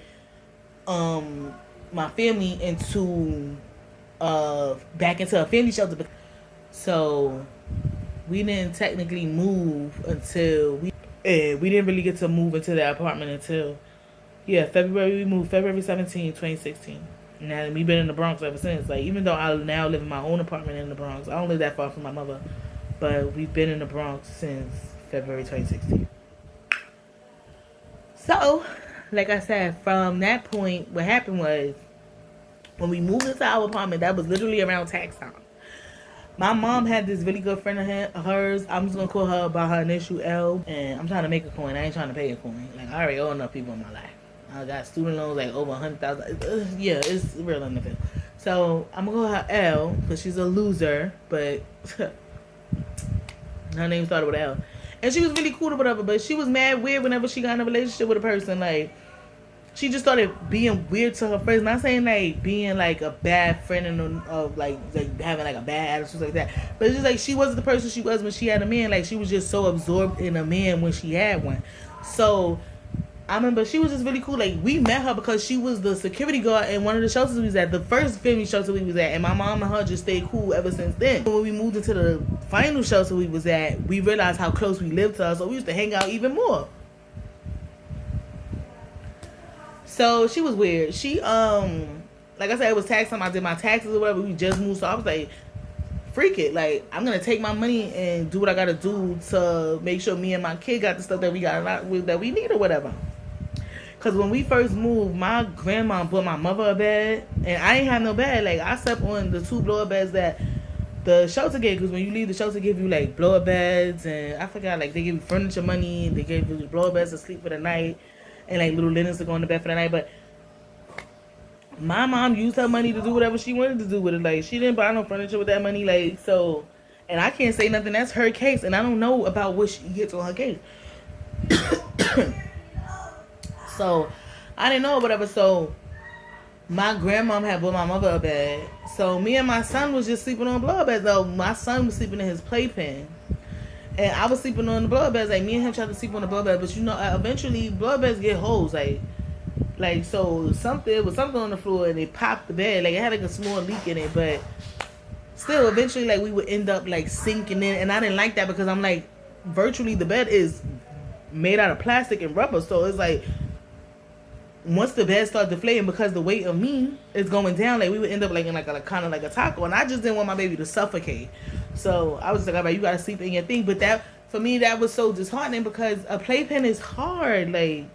my family into back into a family shelter. So we didn't technically move until we didn't really get to move into that apartment until February. We moved February 17, 2016. Now we've been in the Bronx ever since. Like, even though I now live in my own apartment in the Bronx, I don't live that far from my mother, but we've been in the Bronx since February 2016. So, like I said, from that point, what happened was, when we moved into our apartment, that was literally around tax time. My mom had this really good friend of hers. I'm just going to call her by her initial L. And I'm trying to make a coin. I ain't trying to pay a coin. Like, I already owe enough people in my life. I got student loans, like, over $100,000. Yeah, it's real NFL. So, I'm going to call her L, because she's a loser. But her name started with L. And she was really cool or whatever. But she was mad weird whenever she got in a relationship with a person. Like, she just started being weird to her friends. Not saying like being like a bad friend and of like having like a bad attitude like that, but it's just like she wasn't the person she was when she had a man. Like, she was just so absorbed in a man when she had one. So I remember she was just really cool. Like, we met her because she was the security guard in one of the shelters we was at, the first family shelter we was at, and my mom and her just stayed cool ever since then. When we moved into the final shelter we was at, we realized how close we lived to her, so we used to hang out even more. So she was weird. She like I said, it was tax time. I did my taxes or whatever. We just moved, so I was like, freak it. Like, I'm gonna take my money and do what I gotta do to make sure me and my kid got the stuff that we got that we need or whatever. Cause when we first moved, my grandma bought my mother a bed, and I ain't have no bed. Like, I slept on the 2 blower beds that the shelter gave. Cause when you leave, the shelter give you like blower beds, and I forgot, like, they give you furniture money. They gave you blower beds to sleep for the night. And like little linens to go in the bed for the night. But my mom used her money to do whatever she wanted to do with it. Like, she didn't buy no furniture with that money. Like, so, and I can't say nothing. That's her case, and I don't know about what she gets on her case. So I didn't know whatever. So my grandmom had bought my mother a bed. So me and my son was just sleeping on blower beds. Though my son was sleeping in his playpen. And I was sleeping on the blower beds. Like, me and him tried to sleep on the blower bed. But, you know, eventually, blower beds get holes. Like, so it was something on the floor, and it popped the bed. Like, it had, like, a small leak in it. But still, eventually, like, we would end up, like, sinking in. And I didn't like that because I'm, like, virtually the bed is made out of plastic and rubber. So it's, like, once the bed started deflating because the weight of me is going down, like, we would end up, like, in, like, a kind of like a taco. And I just didn't want my baby to suffocate. So I was like, all right, you gotta sleep in your thing. But that, for me, that was so disheartening because a playpen is hard. Like,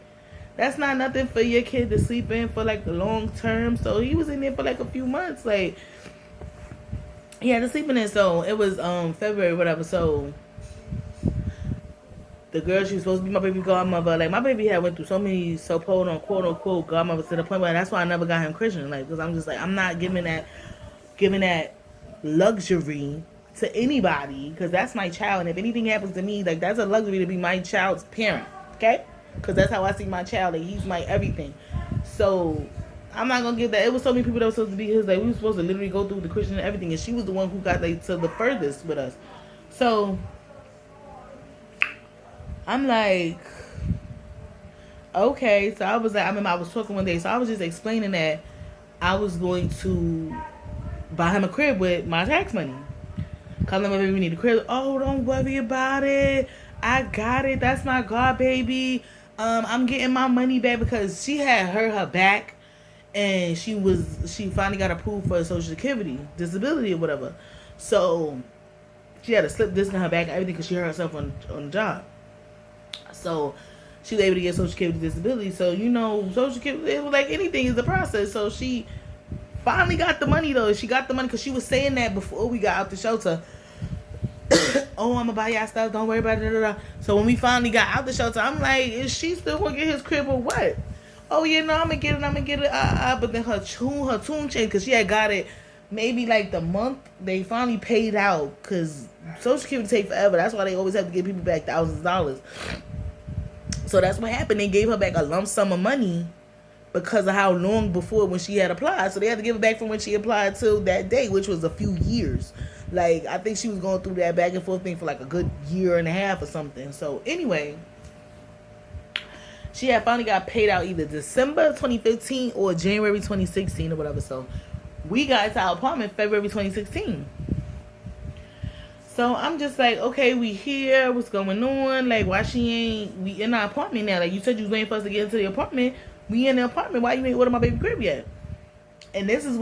that's not nothing for your kid to sleep in for like the long term. So he was in there for like a few months. Like, he had to sleep in it. So it was February, whatever. So the girl, she was supposed to be my baby godmother. Like, my baby had went through so many quote unquote godmothers to the point where that's why I never got him Christian. Like, because I'm just like, I'm not giving that luxury to anybody, because that's my child, and if anything happens to me, like, that's a luxury to be my child's parent, okay? Because that's how I see my child. Like, he's my everything. So I'm not gonna give that. It was so many people that were supposed to be his. Like we were supposed to literally go through the Christian and everything, and she was the one who got like to the furthest with us. So I'm like, okay. So I was like, I remember I was talking one day. So I was just explaining that I was going to buy him a crib with my tax money. Cause my baby need a crib. Oh, don't worry about it. I got it. That's my God, baby. I'm getting my money back because she had hurt her back, and she finally got approved for Social Security disability or whatever. So she had a slip disc in her back and everything because she hurt herself on the job. So she was able to get Social Security disability. So Social Security, it was like anything is a process. So she finally got the money though. She got the money because she was saying that before we got out the shelter. Oh, I'm gonna buy y'all stuff. Don't worry about it. So when we finally got out the shelter, I'm like, is she still gonna get his crib or what? Oh yeah, no, I'm gonna get it. But then her tune changed because she had got it maybe like the month they finally paid out because Social Security take forever. That's why they always have to give people back thousands of dollars. So that's what happened. They gave her back a lump sum of money because of how long before when she had applied. So they had to give it back from when she applied till that day, which was a few years. Like, I think she was going through that back and forth thing for like a good year and a half or something. So anyway, she had finally got paid out either December 2015 or January 2016 or whatever. So we got to our apartment February 2016. So I'm just like, okay, we here. What's going on? Like, why we in our apartment now? Like, you said you was waiting for us to get into the apartment. We in the apartment. Why you ain't order my baby crib yet? And this is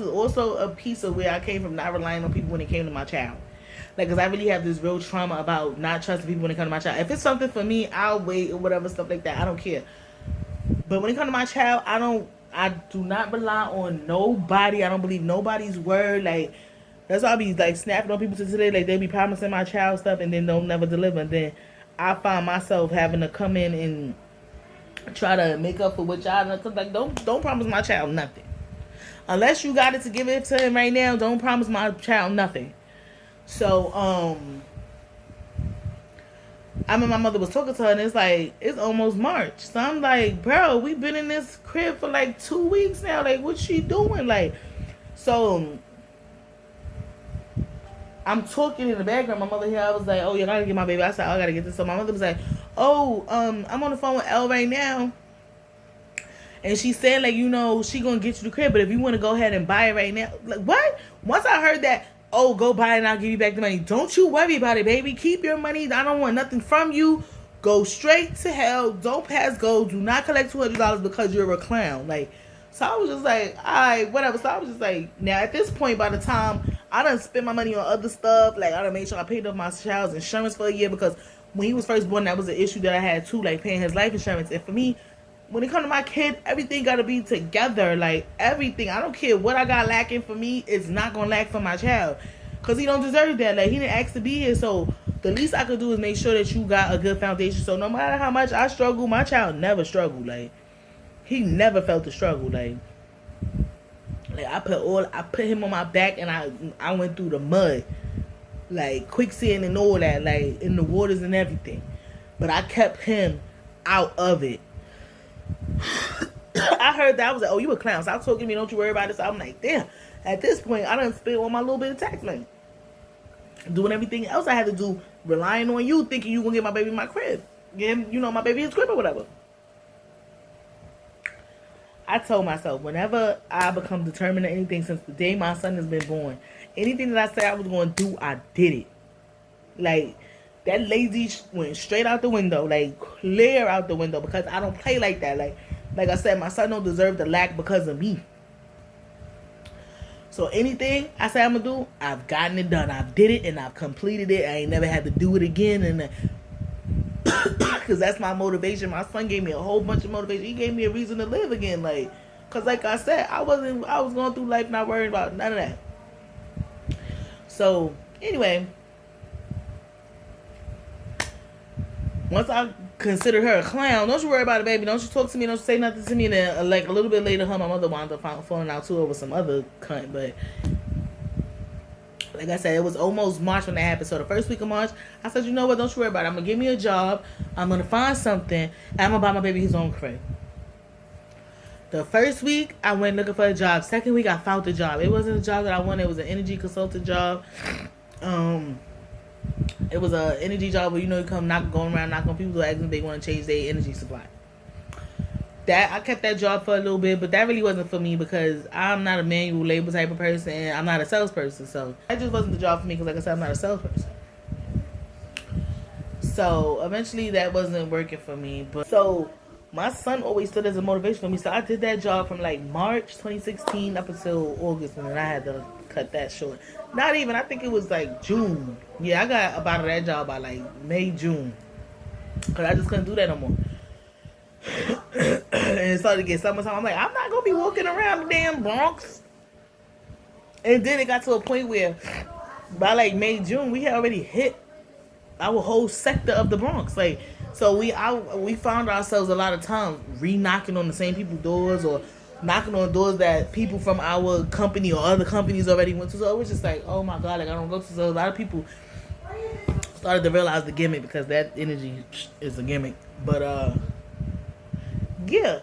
also a piece of where I came from, not relying on people when it came to my child. Like, because I really have this real trauma about not trusting people when it comes to my child. If it's something for me, I'll wait or whatever, stuff like that. I don't care. But when it comes to my child, I do not rely on nobody. I don't believe nobody's word. Like, that's why I be, like, snapping on people to today. Like, they be promising my child stuff and then don't never deliver. And then I find myself having to come in and try to make up for what y'all done. Like, don't promise my child nothing. Unless you got it to give it to him right now, don't promise my child nothing. So, I mean, my mother was talking to her, and it's like, it's almost March. So I'm like, bro, we've been in this crib for like 2 weeks now. Like, what's she doing? Like, so I'm talking in the background. My mother here, I was like, oh, you gotta get my baby. I said, oh, I gotta get this. So my mother was like, oh, I'm on the phone with Elle right now. And she said, like, she gonna get you the crib, but if you want to go ahead and buy it right now. Like, what? Once I heard that, oh, go buy it and I'll give you back the money. Don't you worry about it, baby. Keep your money. I don't want nothing from you. Go straight to hell. Don't pass go. Do not collect $200 because you're a clown. Like, so I was just like, all right, whatever. So I was just like, now at this point, by the time I done spent my money on other stuff, like, I done made sure I paid off my child's insurance for a year because when he was first born, that was an issue that I had too, like paying his life insurance. And for me, when it comes to my kid, everything got to be together. Like, everything. I don't care what I got lacking for me. It's not going to lack for my child. Because he don't deserve that. Like, he didn't ask to be here. So, the least I could do is make sure that you got a good foundation. So, no matter how much I struggle, my child never struggled. Like, he never felt the struggle. Like I put him on my back and I went through the mud. Like, quicksand and all that. Like, in the waters and everything. But I kept him out of it. I heard that. I was like, oh, you a clown. Stop talking to me. Don't you worry about it. So I'm like, damn. At this point, I done spent all my little bit of tax money. Doing everything else I had to do. Relying on you. Thinking you going to get my baby my crib. Get him, my baby his crib or whatever. I told myself, whenever I become determined in anything since the day my son has been born, anything that I said I was going to do, I did it. Like, that lazy went straight out the window, like clear out the window, because I don't play like that. Like I said, my son don't deserve the lack because of me. So anything I say I'm gonna do, I've gotten it done. I've did it and I've completed it. I ain't never had to do it again, and because that's my motivation. My son gave me a whole bunch of motivation. He gave me a reason to live again, like, because like I said, I was going through life not worried about none of that. So anyway, once I consider her a clown, don't you worry about it, baby. Don't you talk to me. Don't you say nothing to me. And then, like, a little bit later, my mother wound up falling out too over some other cunt. But like I said, it was almost March when that happened. So the first week of March, I said, you know what? Don't you worry about it. I'm gonna give me a job. I'm gonna find something. And I'm gonna buy my baby his own crib. The first week, I went looking for a job. Second week, I found the job. It wasn't a job that I wanted. It was an energy consultant job. It was an energy job where, you know, you come going around knocking on people's door asking if they want to change their energy supply. That I kept that job for a little bit, but that really wasn't for me because I'm not a manual labor type of person and I'm not a salesperson. So that just wasn't the job for me because, like I said, I'm not a salesperson. So eventually that wasn't working for me. But so my son always stood as a motivation for me. So I did that job from like March 2016 up until August, and then I had to cut that short. Not even, I think it was like June. Yeah, I got up out of that job by like May, June. Because I just couldn't do that no more. And it started to get summertime. I'm like, I'm not going to be walking around the damn Bronx. And then it got to a point where by like May, June, we had already hit our whole sector of the Bronx. Like, so we found ourselves a lot of times re-knocking on the same people's doors or knocking on doors that people from our company or other companies already went to. So it was just like, oh my God, like I don't go to. So a lot of people started to realize the gimmick because that energy is a gimmick. But yeah.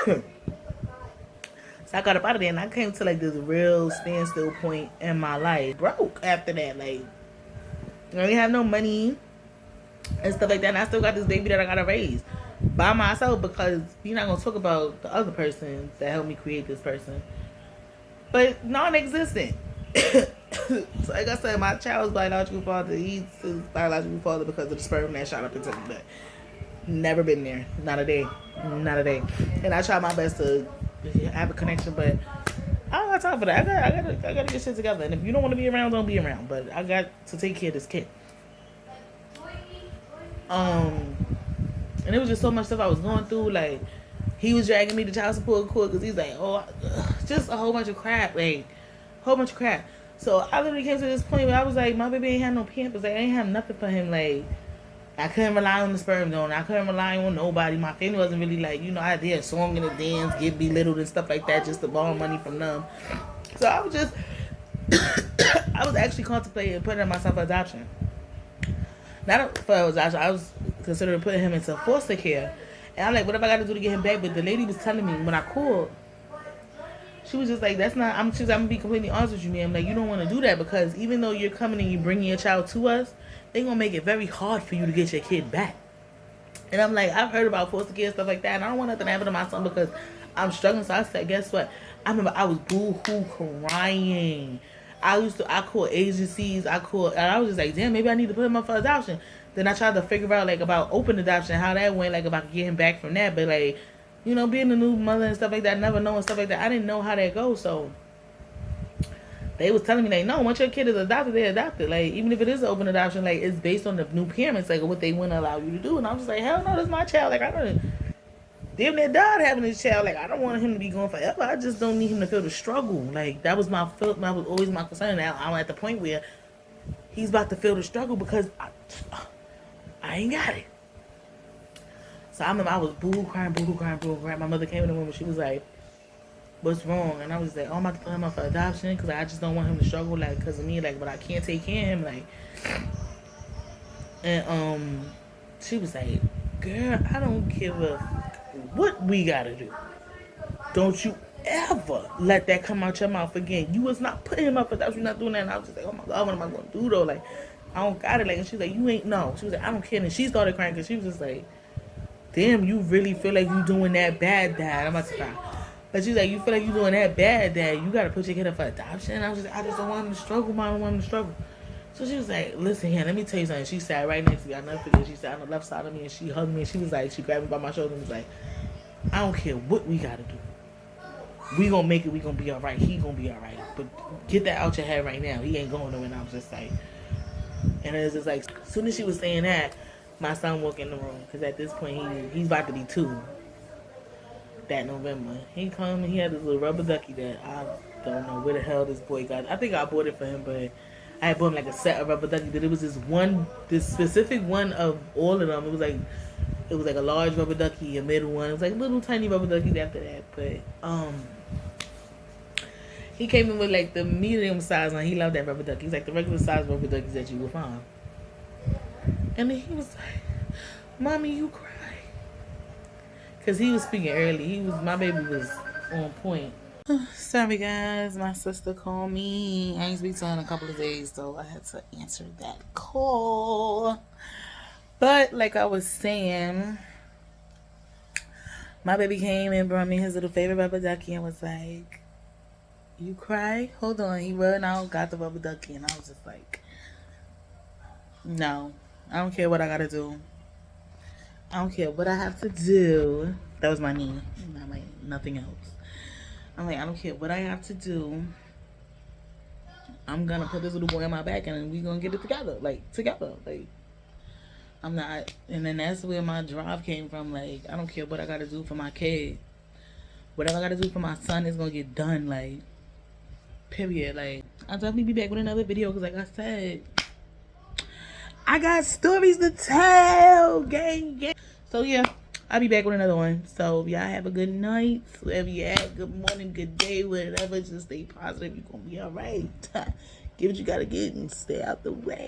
So I got up out of there and I came to like this real standstill point in my life. Broke after that. Like, I didn't have no money and stuff like that. And I still got this baby that I gotta raise by myself because you're not gonna talk about the other person that helped me create this person. But non-existent. So like I said, my child's biological father, he's his biological father because of the sperm that shot up into me. But never been there. Not a day. Not a day. And I try my best to have a connection, but I don't got time for that. I gotta get shit together. And if you don't want to be around, don't be around. But I got to take care of this kid. And it was just so much stuff I was going through. Like, he was dragging me to child support court because he's like, oh, just a whole bunch of crap. Like, whole bunch of crap. So I literally came to this point where I was like, my baby ain't have no Pampers. Like, I ain't have nothing for him. Like, I couldn't rely on the sperm donor. I couldn't rely on nobody. My family wasn't really like, you know, I did a song and a dance, get belittled and stuff like that just to borrow money from them. So I was just, I was actually contemplating putting myself for adoption. Not for adoption, I was considering putting him into foster care. And I'm like, what have I got to do to get him back? But the lady was telling me when I called, she was just like, that's not, I'm going to be completely honest with you, man. I'm like, you don't want to do that because even though you're coming and you're bringing your child to us, they're going to make it very hard for you to get your kid back. And I'm like, I've heard about foster care and stuff like that, and I don't want nothing to happen to my son because I'm struggling. So I said, guess what? I remember I was boo-hoo crying. I called agencies. And I was just like, damn, maybe I need to put him up for adoption. Then I tried to figure out, like, about open adoption, how that went, like, if I could get him back from that. But, like, you know, being a new mother and stuff like that, never knowing stuff like that, I didn't know how that goes. So they was telling me, like, no, once your kid is adopted, they're adopted. Like, even if it is an open adoption, like, it's based on the new parents, like, what they want to allow you to do. And I was just like, hell no, that's my child. Like, I don't damn near died having this child. Like, I don't want him to be gone forever. I just don't need him to feel the struggle. Like, that was was always my concern. Now I'm at the point where he's about to feel the struggle because I ain't got it. So I remember I was boo crying. My mother came in the room and she was like, what's wrong? And I was like, oh, I'm about to put him up for adoption because I just don't want him to struggle, like, because of me, like, but I can't take care of him, like. And she was like, girl, I don't give a what we gotta do. Don't you ever let that come out your mouth again. You was not putting him up for adoption, you're not doing that. And I was just like, oh my God, what am I gonna do though? Like, I don't got it. Like, and she was like, you ain't no. She was like, I don't care. And she started crying because she was just like, damn, you really feel like you doing that bad, Dad. I'm about to cry. But she's like, you feel like you doing that bad, Dad. You got to put your kid up for adoption. And I was just like, I just don't want him to struggle, Mom. I don't want him to struggle. So she was like, listen here, let me tell you something. She sat right next to me. I'll never forget. She sat on the left side of me and she hugged me. And she was like, she grabbed me by my shoulder and was like, I don't care what we got to do. We going to make it. We going to be all right. He going to be all right. But get that out your head right now. He ain't going nowhere. And I was just like, and it was just like, as soon as she was saying that, my son walked in the room. Because at this point, he's about to be 2 that November. He come and he had this little rubber ducky that I don't know where the hell this boy got. I think I bought it for him, but I had bought him like a set of rubber ducky. But it was this specific one of all of them. It was like a large rubber ducky, a middle one. It was like little tiny rubber duckies after that. But he came in with like the medium size one. He loved that rubber ducky. He's like the regular size rubber duckies that you would find. And then he was like, Mommy, you cry. Cause he was speaking early. My baby was on point. Sorry guys, my sister called me. I ain't speak to her in a couple of days, so I had to answer that call. But like I was saying, my baby came and brought me his little favorite rubber ducky and was like, "You cry? Hold on." He ran out, got the rubber ducky, and I was just like, "No, I don't care what I gotta do. I don't care what I have to do." That was my knee, not my nothing else. I'm like, I don't care what I have to do. I'm gonna put this little boy on my back and we gonna get it together. Like, I'm not. And then that's where my drive came from. Like, I don't care what I gotta do for my kid. Whatever I gotta do for my son is gonna get done. Like, period. Like, I'll definitely be back with another video because, like I said, I got stories to tell. Gang. So, yeah. I'll be back with another one. So, y'all have a good night. Wherever you at, good morning, good day, whatever. Just stay positive. You're going to be all right. Get what you got to get and stay out the way.